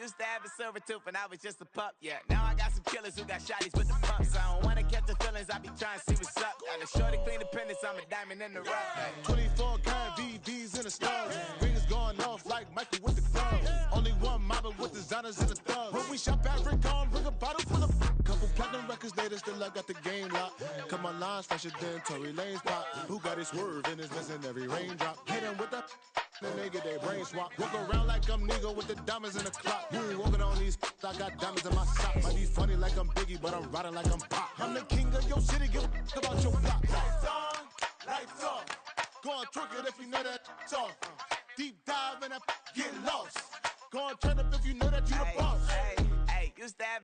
used to have a silver tooth when I was just a pup, yeah. Now I got some killers who got shotties with the pumps. I don't wanna catch the feelings, I be trying to see what's up. Got a shorty clean the pendants, I'm a diamond in the rough. Hey. 24 karat VVs in the stars. Rings going off like Michael with the clubs. Only one mobbing with designers in the thugs. When we shop at Rick on, bring a bottle full of couple platinum records later, still I got the game locked. Come my lines fresher than Tory Lane's pop. Who got his swerve and is missing every raindrop. Hit him with that. Then they get their brain swap. Walk around like I'm Negro with the diamonds in the clock. You ain't walking on these, I got diamonds in my socks. Might be funny like I'm Biggie, but I'm riding like I'm Pop. I'm the king of your city, give a about your block. Lights on, lights off. Go on, twerk it if you know that it's off. Deep dive and I get lost. Go on, turn up if you know that you the